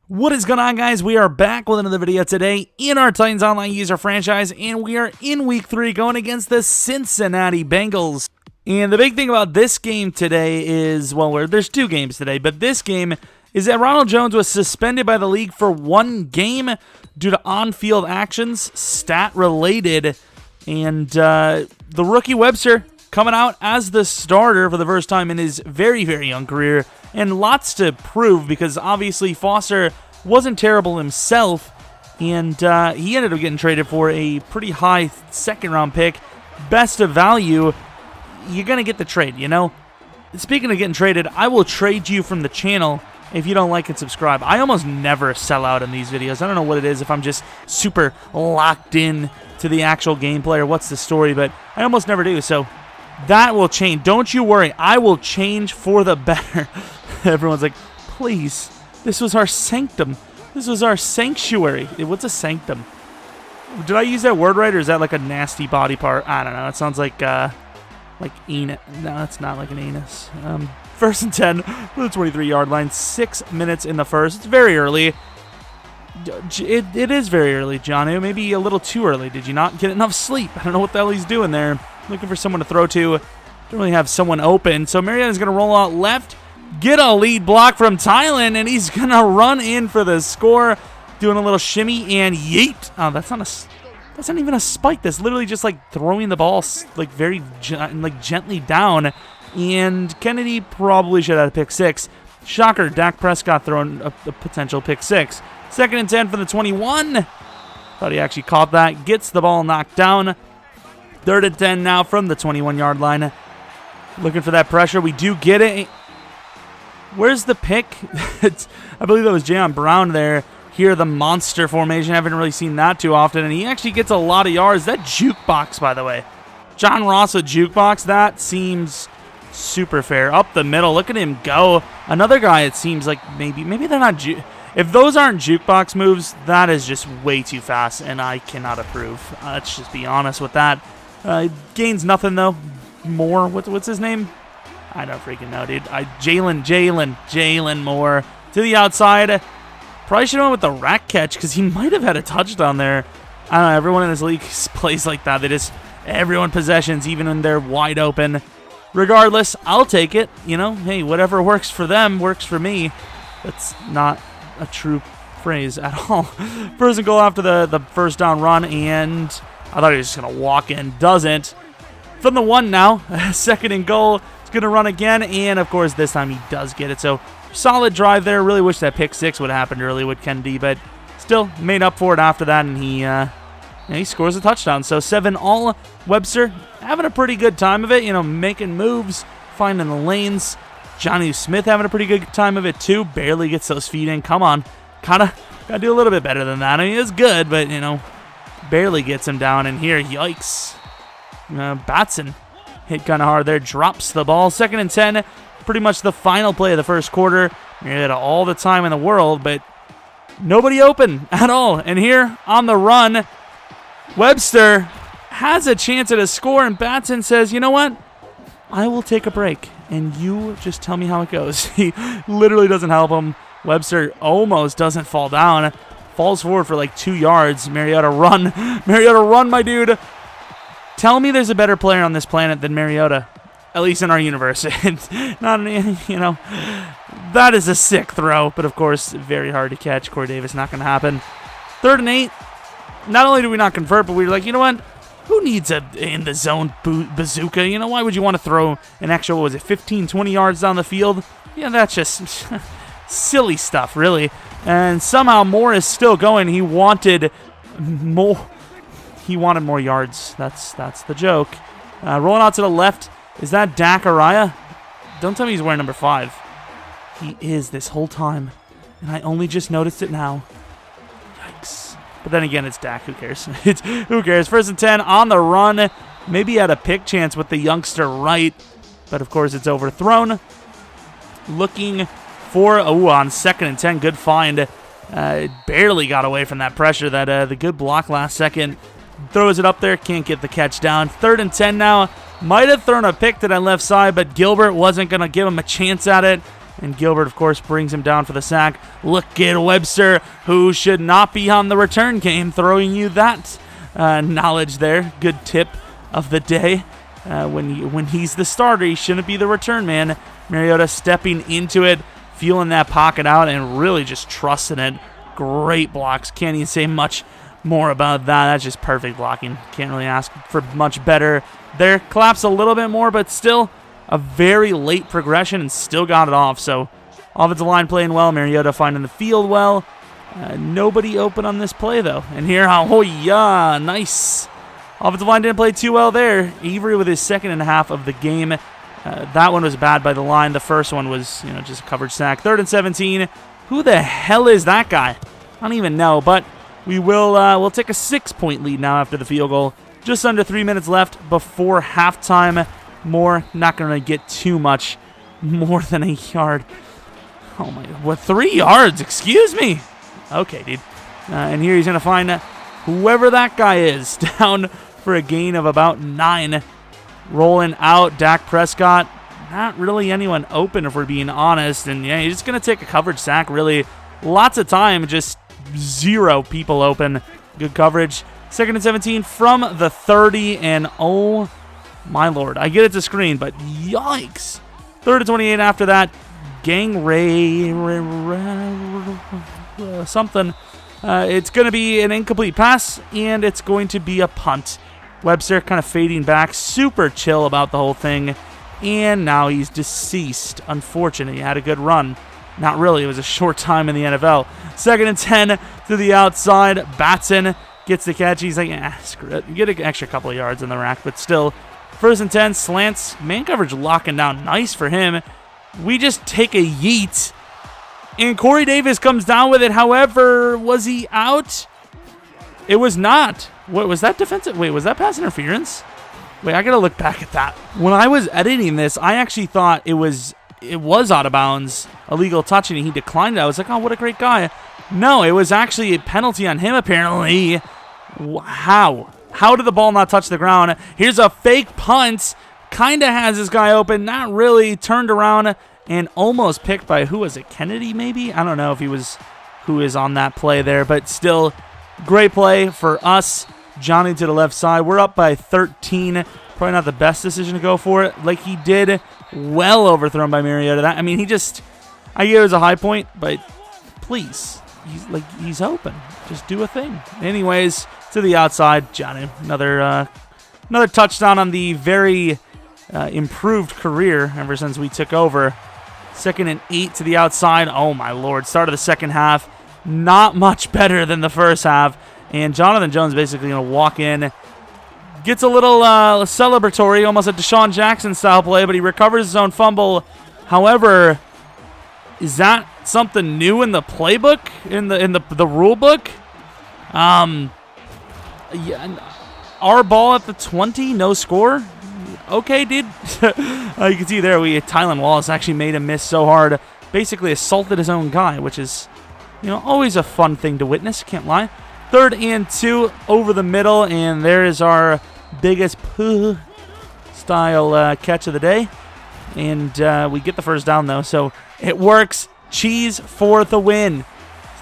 What is going on, guys? We are back with another video today in our Titans Online user franchise, and we are in Week 3 going against the Cincinnati Bengals. And the big thing about this game today is, well, there's two games today, but this game is that Ronald Jones was suspended by the league for one game due to on-field actions, stat-related, and the rookie Webster coming out as the starter for the first time in his very, very young career, and lots to prove because obviously Foster wasn't terrible himself, and he ended up getting traded for a pretty high second-round pick. Best of value, you're going to get the trade, you know? Speaking of getting traded, I will trade you from the channel if you don't like and subscribe. I almost never sell out in these videos. I don't know what it is, if I'm just super locked in to the actual gameplay or what's the story, but I almost never do, so that will change. Don't you worry. I will change for the better. Everyone's like, please, this was our sanctum. This was our sanctuary. What's a sanctum? Did I use that word right, or is that like a nasty body part? I don't know. It sounds like anus. No, it's not like an anus. First and 10 for the 23-yard line. 6 minutes in the first. It's very early. It is very early, Johnny. Maybe a little too early. Did you not get enough sleep? I don't know what the hell he's doing there. Looking for someone to throw to. Don't really have someone open. So Mariota's going to roll out left. Get a lead block from Tylen, and he's going to run in for the score. Doing a little shimmy and yeet. Oh, that's not even a spike. That's literally just like throwing the ball like very gently down. And Kennedy probably should have had a pick six. Shocker, Dak Prescott throwing a potential pick six. Second and 10 for the 21. Thought he actually caught that. Gets the ball knocked down. Third and 10 now from the 21-yard line. Looking for that pressure. We do get it. Where's the pick? I believe that was Jayon Brown there. Here, the monster formation. I haven't really seen that too often. And he actually gets a lot of yards. That jukebox, by the way. John Ross with jukebox. That seems super fair. Up the middle. Look at him go. Another guy, it seems like maybe they're not if those aren't jukebox moves, that is just way too fast, and I cannot approve. Let's just be honest with that. Gains nothing, though. Moore, what's his name? I don't freaking know, dude. Jalen Moore to the outside. Probably should have went with the rack catch because he might have had a touchdown there. I don't know. Everyone in this league plays like that. Everyone possessions, even when they're wide open. Regardless, I'll take it. You know, hey, whatever works for them works for me. That's not a true phrase at all. First and goal after the first down run, and I thought he was just going to walk in. Doesn't. From the one now, second and goal. It's going to run again, and of course this time he does get it. So solid drive there. Really wish that pick six would have happened early with Kennedy, but still made up for it after that, and he scores a touchdown. So 7-all. Webster having a pretty good time of it, you know, making moves, finding the lanes. Johnny Smith having a pretty good time of it too. Barely gets those feet in. Come on. Gotta do a little bit better than that. I mean, it's good, but, you know, barely gets him down. And here, yikes. Batson hit kind of hard there. Drops the ball. Second and 10. Pretty much the final play of the first quarter. You had all the time in the world, but nobody open at all. And here on the run, Webster has a chance at a score, and Batson says, you know what? I will take a break, and you just tell me how it goes. He literally doesn't help him. Webster almost doesn't fall down. Falls forward for like 2 yards. Mariota run. Mariota run, my dude. Tell me there's a better player on this planet than Mariota. At least in our universe. Not, you know, that is a sick throw, but of course, very hard to catch. Corey Davis, not going to happen. 3rd and 8. Not only do we not convert, but we were like, you know what? Who needs a in-the-zone bazooka? You know, why would you want to throw an extra, what was it, 15, 20 yards down the field? Yeah, that's just silly stuff, really. And somehow Moore is still going. He wanted more. He wanted more yards. That's the joke. Rolling out to the left. Is that Dak Araya? Don't tell me he's wearing number 5. He is this whole time. And I only just noticed it now. Yikes. But then again, it's Dak. Who cares? Who cares? 1st and 10 on the run. Maybe he had a pick chance with the youngster right. But, of course, it's overthrown. Looking for, on 2nd and 10. Good find. Barely got away from that pressure. The good block last second. Throws it up there. Can't get the catch down. 3rd and 10 now. Might have thrown a pick to that left side, but Gilbert wasn't going to give him a chance at it. And Gilbert, of course, brings him down for the sack. Look at Webster, who should not be on the return game, throwing you that knowledge there. Good tip of the day. When he's the starter, he shouldn't be the return man. Mariota stepping into it, feeling that pocket out, and really just trusting it. Great blocks. Can't even say much more about that. That's just perfect blocking. Can't really ask for much better there. Collapsed a little bit more, but still a very late progression and still got it off. So offensive line playing well. Mariota finding the field well. Nobody open on this play, though. And here, oh yeah, nice. Offensive line didn't play too well there. Avery with his second and a half of the game. That one was bad by the line. The first one was, just a coverage sack. 3rd and 17. Who the hell is that guy? I don't even know, but we'll take a 6-point lead now after the field goal. Just under 3 minutes left before halftime. Not going to get too much more than a yard. Oh my, what, 3 yards? Excuse me. Okay, dude. And here he's going to find whoever that guy is down for a gain of about 9. Rolling out Dak Prescott. Not really anyone open if we're being honest. And yeah, he's just going to take a coverage sack, really. Lots of time, just 0 people open. Good coverage. 2nd and 17 from the 30, and oh my lord. I get it to screen, but yikes. 3rd and 28 after that. Something. It's going to be an incomplete pass, and it's going to be a punt. Webster kind of fading back, super chill about the whole thing, and now he's deceased. Unfortunate. He had a good run. Not really. It was a short time in the NFL. 2nd and 10 to the outside. Batson gets the catch. He's like, screw it. You get an extra couple of yards in the rack, but still. 1st and 10, slants, man coverage locking down. Nice for him. We just take a yeet. And Corey Davis comes down with it. However, was he out? It was not. What was that defensive? Wait, was that pass interference? Wait, I got to look back at that. When I was editing this, I actually thought it was out of bounds, illegal touching, and he declined it. I was like, oh, what a great guy. No, it was actually a penalty on him, apparently. How? How did the ball not touch the ground? Here's a fake punt. Kind of has this guy open. Not really. Turned around and almost picked by, who was it? Kennedy, maybe? I don't know if he was who is on that play there, but still, great play for us. Johnny to the left side. We're up by 13. Probably not the best decision to go for it like he did. Well overthrown by Mariota. I mean, I get it was a high point, but please, he's open. Just do a thing. Anyways, to the outside, Johnny. Another touchdown on the very improved career ever since we took over. 2nd and 8 to the outside. Oh my lord! Start of the second half. Not much better than the first half. And Jonathan Jones basically going to walk in. Gets a little celebratory, almost a Deshaun Jackson style play, but he recovers his own fumble. However, is that something new in the playbook, in the rule book? Yeah, our ball at the 20, no score. Okay, dude. You can see there, Tylan Wallace actually made him miss so hard. Basically assaulted his own guy, which is, always a fun thing to witness. Can't lie. 3rd and 2 over the middle, and there is our biggest style catch of the day. And we get the first down, though, so it works. Cheese for the win.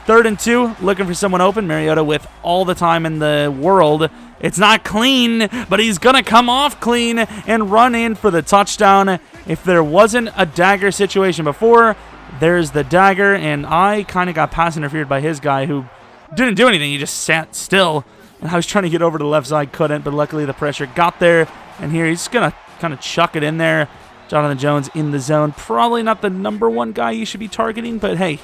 3rd and 2, looking for someone open. Mariota with all the time in the world. It's not clean, but he's going to come off clean and run in for the touchdown. If there wasn't a dagger situation before, there's the dagger, and I kind of got pass interfered by his guy who didn't do anything. He just sat still, and I was trying to get over to the left side, couldn't, but luckily the pressure got there, and here he's going to kind of chuck it in there. Jonathan Jones in the zone. Probably not the number 1 guy you should be targeting, but hey,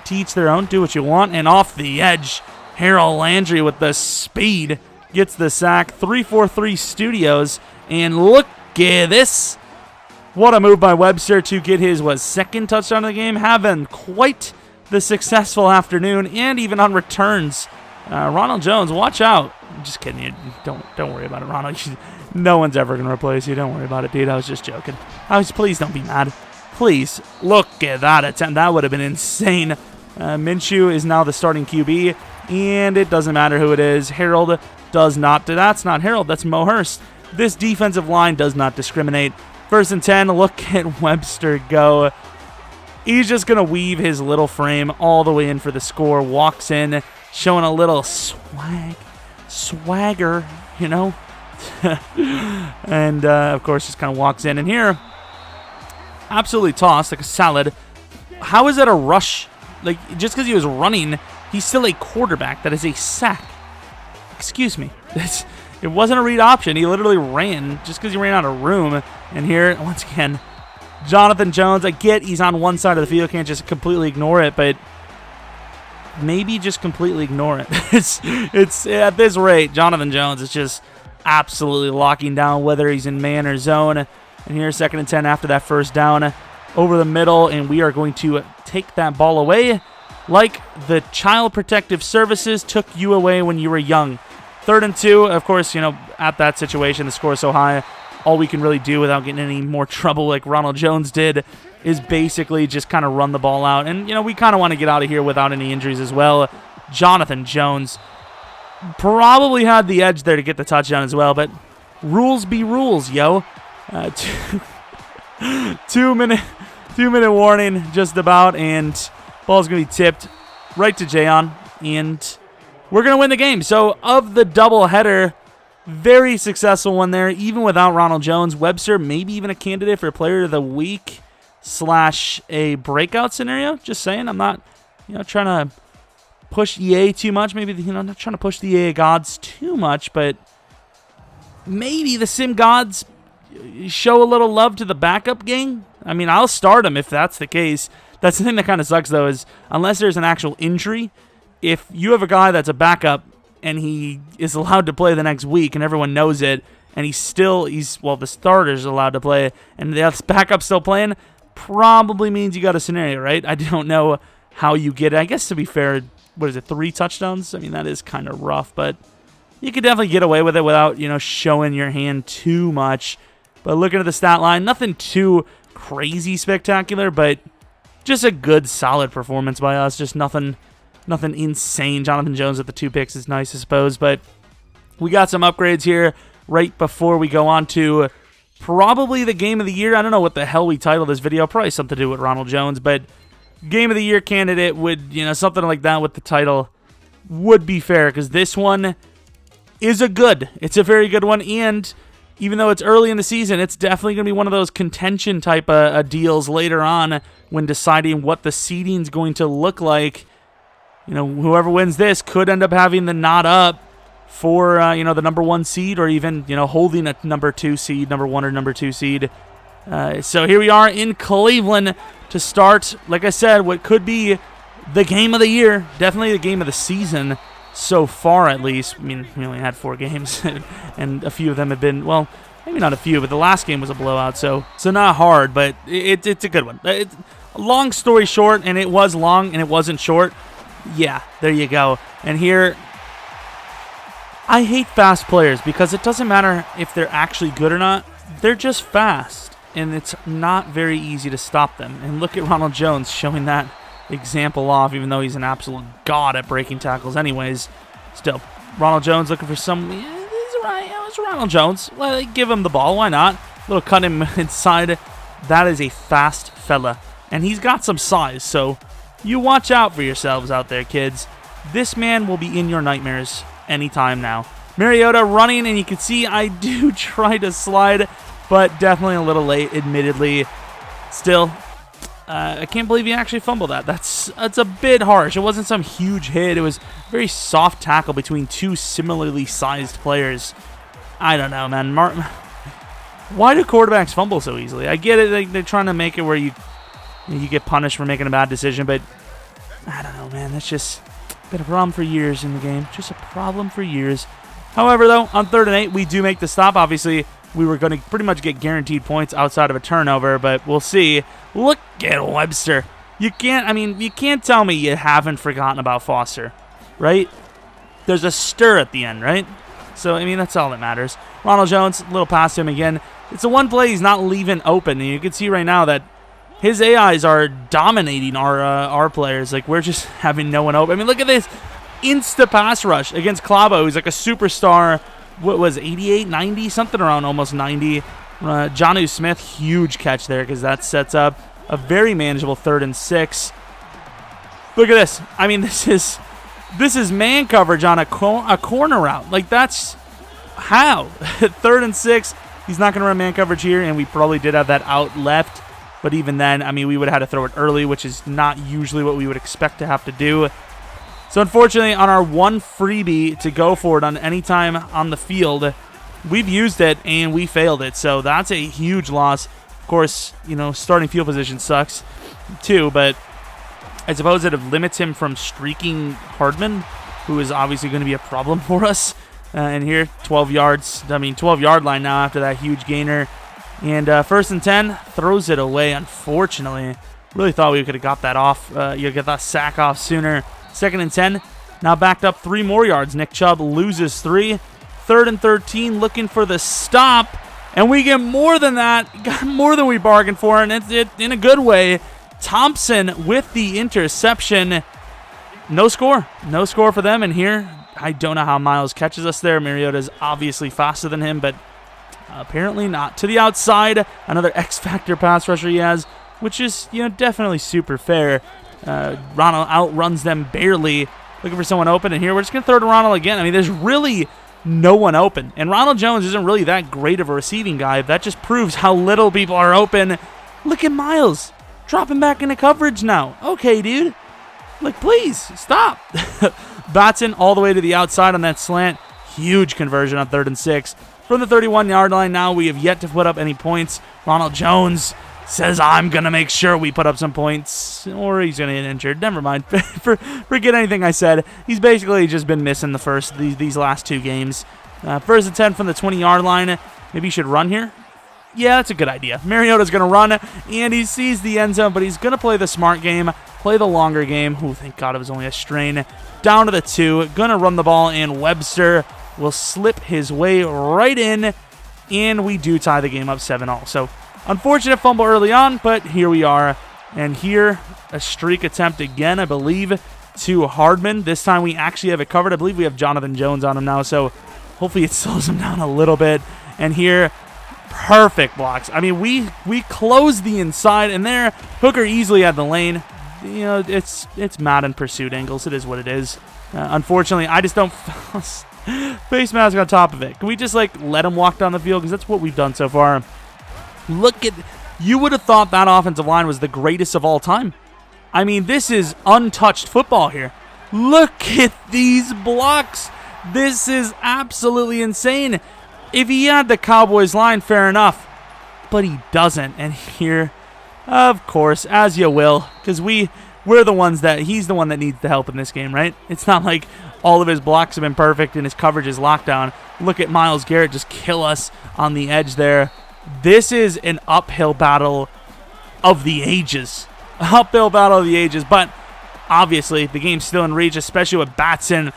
to each their own. Do what you want. And off the edge, Harold Landry with the speed gets the sack. 3-4-3 Studios, and look at this. What a move by Webster to get his, 2nd touchdown of the game. Having quite the successful afternoon, and even on returns. Ronald Jones, watch out. I'm just kidding you. Don't worry about it, Ronald. No one's ever going to replace you. Don't worry about it, dude. I was just joking. Please don't be mad. Please, look at that attempt. That would have been insane. Minshew is now the starting QB, and it doesn't matter who it is. Harold does not. That's not Harold. That's Mo Hurst. This defensive line does not discriminate. 1st and 10. Look at Webster go. He's just going to weave his little frame all the way in for the score. Walks in, showing a little swagger, you know. And, of course, just kind of walks in. And here, absolutely tossed like a salad. How is that a rush? Like, just because he was running, he's still a quarterback. That is a sack. Excuse me. It wasn't a read option. He literally ran just because he ran out of room. And here, once again, Jonathan Jones. I get he's on one side of the field. Can't just completely ignore it, but maybe just completely ignore it. It's at this rate, Jonathan Jones is just absolutely locking down whether he's in man or zone. And here's 2nd and 10 after that 1st down over the middle, and we are going to take that ball away like the Child Protective Services took you away when you were young. 3rd and 2, of course, you know, at that situation, the score is so high, all we can really do without getting any more trouble like Ronald Jones did is basically just kind of run the ball out. And, you know, we kind of want to get out of here without any injuries as well. Jonathan Jones probably had the edge there to get the touchdown as well, but rules be rules, yo. 2-minute warning just about, and ball's going to be tipped right to Jayon, and we're going to win the game. So, of the doubleheader, very successful one there, even without Ronald Jones. Webster, maybe even a candidate for Player of the Week / a breakout scenario. Just saying, I'm not, you know, trying to push EA too much. Maybe, you know, not trying to push the EA gods too much, but maybe the Sim gods show a little love to the backup gang. I mean, I'll start him if that's the case. That's the thing that kind of sucks, though, is unless there's an actual injury, if you have a guy that's a backup and he is allowed to play the next week and everyone knows it, and the starter's allowed to play and the backup's still playing, probably means you got a scenario, right? I don't know how you get it. I guess, to be fair, what is it, 3 touchdowns? I mean, that is kind of rough, but you could definitely get away with it without, you know, showing your hand too much. But looking at the stat line, nothing too crazy spectacular, but just a good, solid performance by us. Just nothing insane. Jonathan Jones with the 2 picks is nice, I suppose. But we got some upgrades here right before we go on to probably the Game of the Year. I don't know what the hell we titled this video. Probably something to do with Ronald Jones. But Game of the Year candidate would, you know, something like that with the title would be fair. Because this one is it's a very good one. And even though it's early in the season, it's definitely going to be one of those contention type of deals later on when deciding what the seeding's going to look like. You know, whoever wins this could end up having the nod up for, you know, the number 1 seed, or even, you know, holding a number 2 seed, number 1 or number 2 seed. So here we are in Cleveland to start, like I said, what could be the game of the year, definitely the game of the season so far, at least. I mean, we only had 4 games, and a few of them have been, well, maybe not a few, but the last game was a blowout, so not hard, but it's a good one. Long story short, and it was long, and it wasn't short. Yeah, there you go. And here, I hate fast players because it doesn't matter if they're actually good or not. They're just fast, and it's not very easy to stop them. And look at Ronald Jones showing that example off, even though he's an absolute god at breaking tackles anyways. Still, Ronald Jones looking for some... Yeah, it's Ronald Jones. Well, give him the ball. Why not? Little cut him inside. That is a fast fella. And he's got some size, so you watch out for yourselves out there, kids. This man will be in your nightmares anytime now. Mariota running, and you can see I do try to slide, but definitely a little late, admittedly. Still, I can't believe he actually fumbled that. That's a bit harsh. It wasn't some huge hit. It was a very soft tackle between 2 similarly sized players. I don't know, man. Why do quarterbacks fumble so easily? I get it. They're trying to make it where you get punished for making a bad decision, but I don't know, man. That's just been a problem for years in the game. Just a problem for years. However, though, on 3rd and 8, we do make the stop. Obviously, we were going to pretty much get guaranteed points outside of a turnover, but we'll see. Look at Webster. You can't tell me you haven't forgotten about Foster, right? There's a stir at the end, right? So, I mean, that's all that matters. Ronald Jones, a little pass to him again. It's the one play he's not leaving open, and you can see right now that his AIs are dominating our players. Like, we're just having no one open. I mean, look at this insta pass rush against Clavo, who's like a superstar. What was 88, 90, something around almost 90. Jonnu Smith, huge catch there because that sets up a very manageable 3rd and 6. Look at this. I mean, this is man coverage on a corner route. Like, that's how. 3rd and 6. He's not going to run man coverage here, and we probably did have that out left. But even then, I mean, we would have had to throw it early, which is not usually what we would expect to have to do. So, unfortunately, on our one freebie to go for it on any time on the field, we've used it, and we failed it. So, that's a huge loss. Of course, you know, starting field position sucks, too, but I suppose it limits him from streaking Hardman, who is obviously going to be a problem for us. And here, 12 yards. I mean, 12-yard line now after that huge gainer. And 1st and 10, throws it away, unfortunately. Really thought we could have got that off. You get that sack off sooner. 2nd and 10, now backed up 3 more yards. Nick Chubb loses 3. 3rd and 13, looking for the stop. And we get more than that. Got more than we bargained for, and it in a good way. Thompson with the interception. No score. No score for them. And here, I don't know how Miles catches us there. Mariota's obviously faster than him, but apparently not. To the outside, another X-Factor pass rusher he has, which is, you know, definitely super fair. Ronald outruns them barely, looking for someone open. And here, we're just going to throw to Ronald again. I mean, there's really no one open. And Ronald Jones isn't really that great of a receiving guy. That just proves how little people are open. Look at Miles dropping back into coverage now. Okay, dude. Like, please, stop. Batson all the way to the outside on that slant. Huge conversion on 3rd and 6. From the 31-yard line now, we have yet to put up any points. Ronald Jones says, I'm going to make sure we put up some points, or he's going to get injured. Never mind. Forget anything I said. He's basically just been missing these last 2 games. 1st and 10 from the 20-yard line. Maybe he should run here. Yeah, that's a good idea. Mariota's going to run, and he sees the end zone, but he's going to play the smart game, play the longer game. Oh, thank God it was only a strain. Down to the 2, going to run the ball, and Webster will slip his way right in, and we do tie the game up 7-all. So, unfortunate fumble early on, but here we are. And here, a streak attempt again, I believe, to Hardman. This time we actually have it covered. I believe we have Jonathan Jones on him now, so hopefully it slows him down a little bit. And here, perfect blocks. I mean, we closed the inside, and there, Hooker easily had the lane. You know, it's Madden pursuit angles. It is what it is. Unfortunately, I just don't face mask on top of it. Can we just, like, let him walk down the field? Because that's what we've done so far. Look at, you would have thought that offensive line was the greatest of all time. I mean, this is untouched football here. Look at these blocks. This is absolutely insane. If he had the Cowboys line, fair enough. But he doesn't. And here, of course, as you will, because we're the ones that, he's the one that needs the help in this game, right? It's not like all of his blocks have been perfect and his coverage is locked down. Look at Myles Garrett just kill us on the edge there. This is an uphill battle of the ages. Uphill battle of the ages, but obviously the game's still in reach, especially with Batson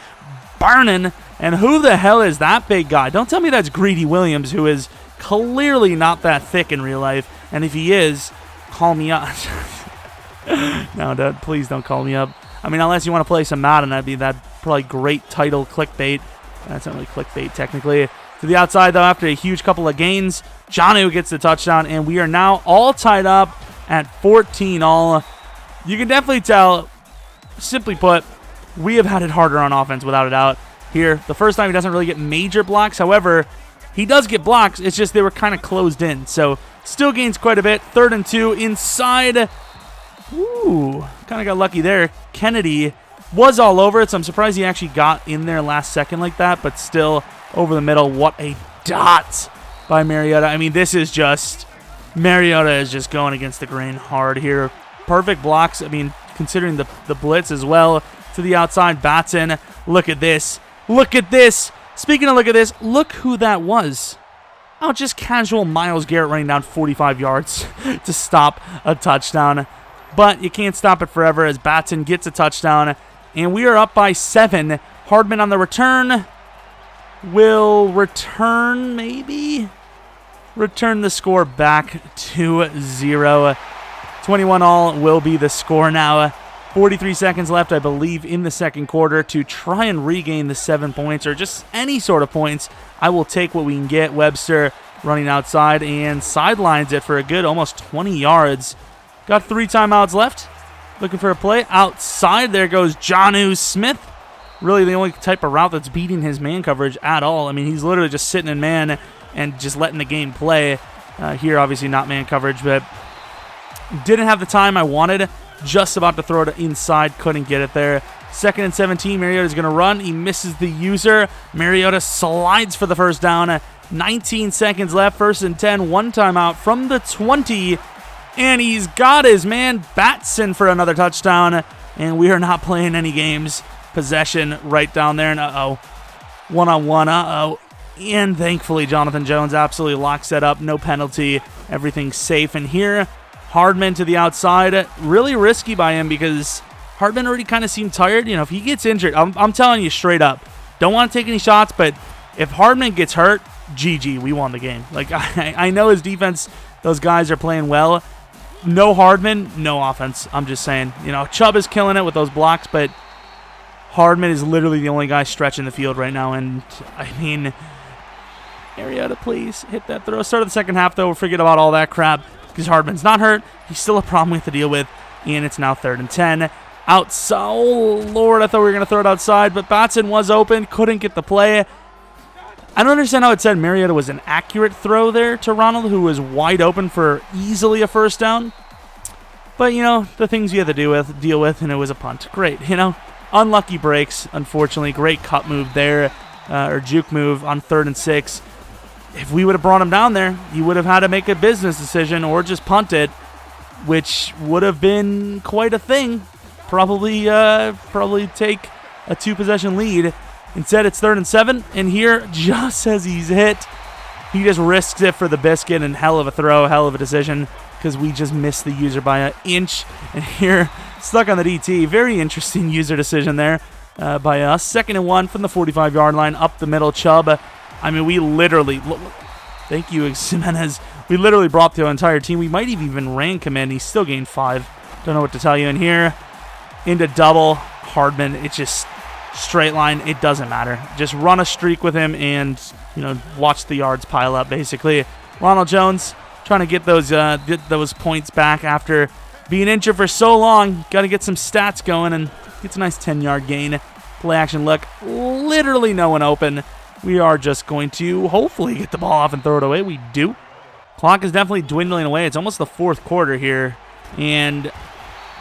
burning. And who the hell is that big guy? Don't tell me that's Greedy Williams, who is clearly not that thick in real life. And if he is, call me up. No, Dad, please don't call me up. I mean, unless you want to play some Madden, that'd probably great title clickbait. That's not really clickbait, technically. To the outside, though, after a huge couple of gains, Jonnu gets the touchdown, and we are now all tied up at 14-all. You can definitely tell, simply put, we have had it harder on offense, without a doubt. Here, the first time he doesn't really get major blocks. However, he does get blocks. It's just they were kind of closed in. So, still gains quite a bit. 3rd and 2 inside. Ooh, kind of got lucky there. Kennedy was all over it, so I'm surprised he actually got in there last second like that, but still over the middle. What a dot by Mariota. I mean, this is just, Mariota is just going against the grain hard here. Perfect blocks, I mean, considering the blitz as well. To the outside, Batson. Look at this. Look at this. Speaking of look at this, look who that was. Oh, just casual Myles Garrett running down 45 yards to stop a touchdown. But you can't stop it forever as Batson gets a touchdown. And we are up by 7. Hardman on the return. Will return, maybe? Return the score back to 0. 21-all will be the score now. 43 seconds left, I believe, in the second quarter to try and regain the 7 points or just any sort of points. I will take what we can get. Webster running outside and sidelines it for a good almost 20 yards. Got 3 timeouts left. Looking for a play. Outside there goes Jonnu Smith. Really the only type of route that's beating his man coverage at all. I mean, he's literally just sitting in man and just letting the game play. Here, obviously not man coverage, but didn't have the time I wanted. Just about to throw it inside. Couldn't get it there. 2nd and 17. Mariota's going to run. He misses the user. Mariota slides for the first down. 19 seconds left. 1st and 10. 1 timeout from the 20. And he's got his man Batson for another touchdown. And we are not playing any games. Possession right down there. And uh-oh. One-on-one. Uh-oh. And thankfully, Jonathan Jones absolutely locks that up. No penalty. Everything's safe. And here, Hardman to the outside. Really risky by him because Hardman already kind of seemed tired. You know, if he gets injured, I'm telling you straight up, don't want to take any shots, but if Hardman gets hurt, GG, we won the game. Like, I know his defense, those guys are playing well. No Hardman, no offense. I'm just saying. You know, Chubb is killing it with those blocks, but Hardman is literally the only guy stretching the field right now. And, I mean, Mariota, please hit that throw. Start of the second half, though. Forget about all that crap because Hardman's not hurt. He's still a problem we have to deal with, and it's now 3rd and 10. Outside. Oh, Lord, I thought we were going to throw it outside, but Batson was open. Couldn't get the play. I don't understand how it said Mariota was an accurate throw there to Ronald, who was wide open for easily a first down. But, you know, the things you have to deal with, and it was a punt. Great, you know. Unlucky breaks, unfortunately. Great cut move there, or juke move on 3rd and 6. If we would have brought him down there, he would have had to make a business decision or just punt it, which would have been quite a thing. Probably take a 2-possession lead. Instead, it's 3rd and 7, and here, just as he's hit, he just risks it for the biscuit, and hell of a throw, hell of a decision, because we just missed the user by an inch. And here, stuck on the DT. Very interesting user decision there by us. 2nd and 1 from the 45-yard line, up the middle. Chubb. I mean, we literally, thank you, Jimenez. We literally brought the entire team. We might have even ran command. He still gained 5. Don't know what to tell you. And here, into double, Hardman. It's just straight line. It doesn't matter. Just run a streak with him and, you know, watch the yards pile up, basically. Ronald Jones trying to get those points back after being injured for so long. Got to get some stats going, and gets a nice 10-yard gain. Play action look. Literally no one open. We are just going to hopefully get the ball off and throw it away. We do. Clock is definitely dwindling away. It's almost the 4th quarter here. And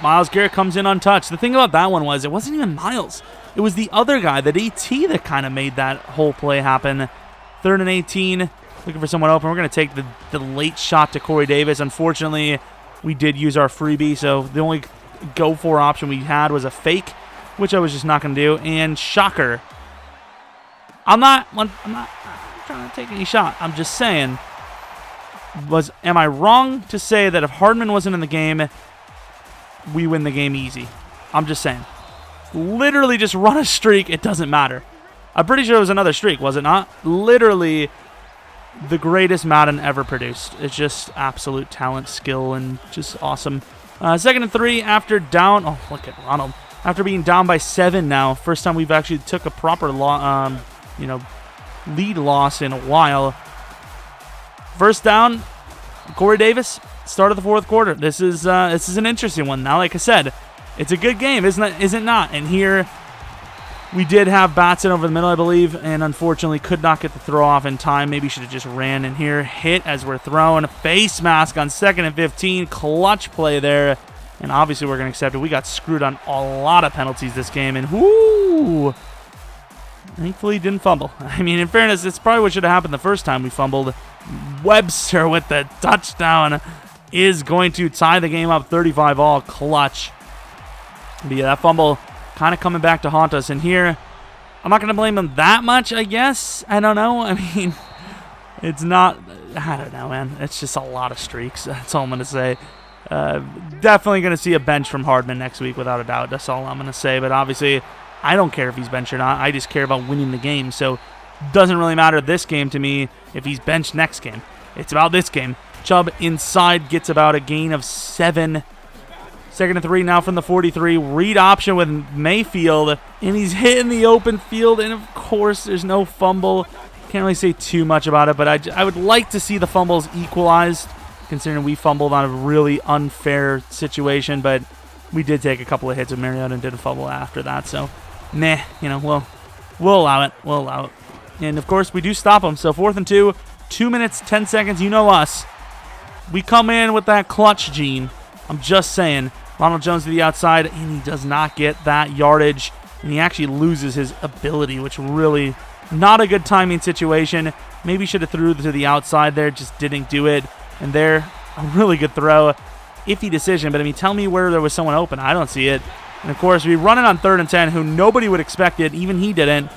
Myles Garrett comes in untouched. The thing about that one was it wasn't even Myles. It was the other guy, that AT, that kind of made that whole play happen. 3rd and 18. Looking for someone open. We're going to take the late shot to Corey Davis. Unfortunately, we did use our freebie, so the only go-for option we had was a fake, which I was just not going to do. And shocker. I'm not trying to take any shot. I'm just saying, am I wrong to say that if Hardman wasn't in the game, we win the game easy? I'm just saying. Literally just run a streak. It doesn't matter. I'm pretty sure it was another streak, was it not? Literally the greatest Madden ever produced. It's just absolute talent, skill, and just awesome. 2nd and 3 after down. Oh, look at Ronald. After being down by 7 now. First time we've actually took a proper lead loss in a while. First down, Corey Davis, start of the 4th quarter. This is an interesting one. Now, like I said, it's a good game, isn't it not? And here we did have Batson over the middle, I believe, and unfortunately could not get the throw off in time. Maybe should have just ran in here. Hit as we're throwing. Face mask on 2nd and 15. Clutch play there. And obviously we're going to accept it. We got screwed on a lot of penalties this game. And whoo! Thankfully, didn't fumble. I mean, in fairness, it's probably what should have happened the first time we fumbled. Webster with the touchdown is going to tie the game up 35-all. Clutch. But yeah, that fumble kind of coming back to haunt us. And here, I'm not going to blame him that much, I guess. I don't know. I mean, it's not, I don't know, man. It's just a lot of streaks. That's all I'm going to say. Definitely going to see a bench from Hardman next week, without a doubt. That's all I'm going to say. But obviously, I don't care if he's benched or not. I just care about winning the game. So it doesn't really matter this game to me if he's benched next game. It's about this game. Chubb inside gets about a gain of 7. 2nd and 3 now from the 43. Read option with Mayfield, and he's hitting the open field, and of course there's no fumble. Can't really say too much about it, but I would like to see the fumbles equalized, considering we fumbled on a really unfair situation, but we did take a couple of hits with Mariota and did a fumble after that, so meh, you know, we'll allow it. We'll allow it. And, of course, we do stop them. So 4th and 2, 2 minutes, 10 seconds. You know us. We come in with that clutch gene. I'm just saying. Ronald Jones to the outside, and he does not get that yardage, and he actually loses his ability, which really not a good timing situation. Maybe should have threw to the outside there, just didn't do it. And there, a really good throw. Iffy decision, but I mean, tell me where there was someone open. I don't see it. And, of course, we run it on 3rd and 10, who nobody would expect it. Even he didn't.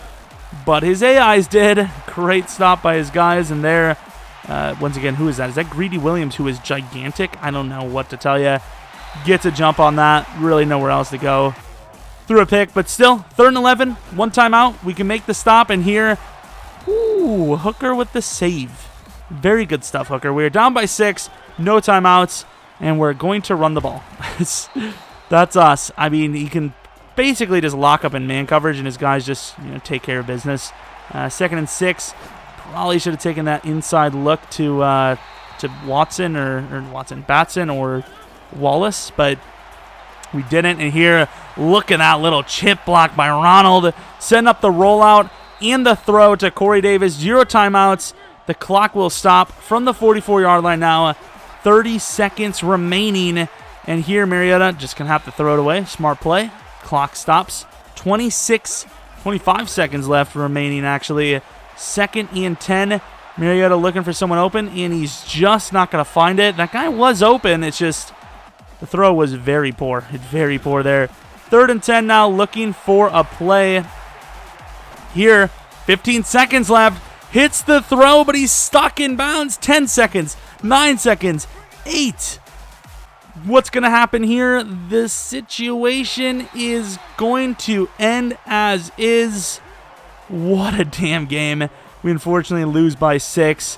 But his AIs did. Great stop by his guys. And there, once again, who is that? Is that Greedy Williams, who is gigantic? I don't know what to tell you. Gets a jump on that. Really nowhere else to go. Threw a pick, but still, 3rd and 11. One timeout. We can make the stop. And here, ooh, Hooker with the save. Very good stuff, Hooker. We are down by 6. No timeouts. And we're going to run the ball. That's us. I mean, he can basically just lock up in man coverage, and his guys just take care of business. 2nd and 6. Probably should have taken that inside look to Watson Batson or Wallace, but we didn't. And here, look at that little chip block by Ronald. Setting up the rollout and the throw to Corey Davis. 0 timeouts. The clock will stop from the 44-yard line now. 30 seconds remaining. And here, Mariota just going to have to throw it away. Smart play. Clock stops. 25 seconds left remaining, actually. 2nd and 10. Mariota looking for someone open, and he's just not going to find it. That guy was open. It's just the throw was very poor. Very poor there. 3rd and 10 now, looking for a play. Here, 15 seconds left. Hits the throw, but he's stuck in bounds. 10 seconds. 9 seconds. 8. What's going to happen here? The situation is going to end as is. What a damn game. We unfortunately lose by 6.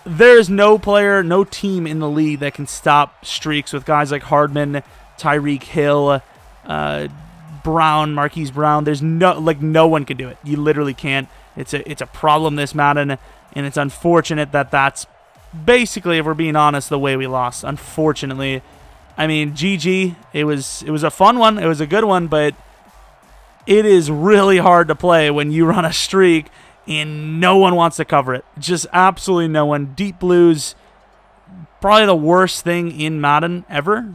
There's no player, no team in the league that can stop streaks with guys like Hardman, Tyreek Hill, Brown, Marquise Brown. There's no one can do it. You literally can't. It's a problem, this Madden, and it's unfortunate that that's basically, if we're being honest, the way we lost. Unfortunately, I mean, GG. It was a fun one. It was a good one, but it is really hard to play when you run a streak and no one wants to cover it. Just absolutely no one. Deep blues, probably the worst thing in Madden ever.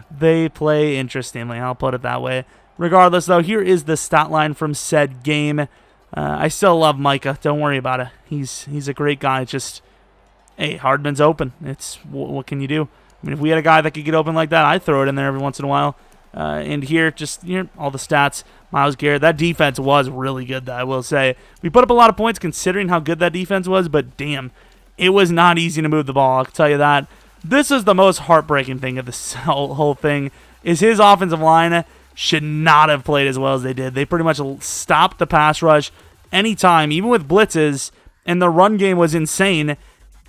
They play interestingly. I'll put it that way. Regardless, though, here is the stat line from said game. I still love Micah. Don't worry about it. He's a great guy. Just, hey, Hardman's open. What can you do? I mean, if we had a guy that could get open like that, I'd throw it in there every once in a while. And here, all the stats. Myles Garrett, that defense was really good, though, I will say. We put up a lot of points considering how good that defense was, but damn, it was not easy to move the ball, I'll tell you that. This is the most heartbreaking thing of this whole thing, is his offensive line should not have played as well as they did. They pretty much stopped the pass rush anytime, even with blitzes, and the run game was insane,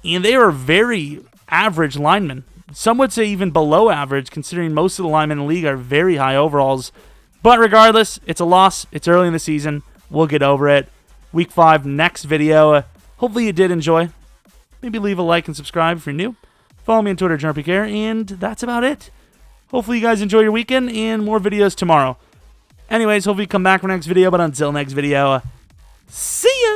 and they were very average linemen. Some would say even below average, considering most of the linemen in the league are very high overalls. But regardless, it's a loss. It's early in the season. We'll get over it. Week 5, next video. Hopefully you did enjoy. Maybe leave a like and subscribe if you're new. Follow me on Twitter, Jeromepkr, and that's about it. Hopefully you guys enjoy your weekend, and more videos tomorrow. Anyways, hopefully you come back for next video, but until next video, see ya!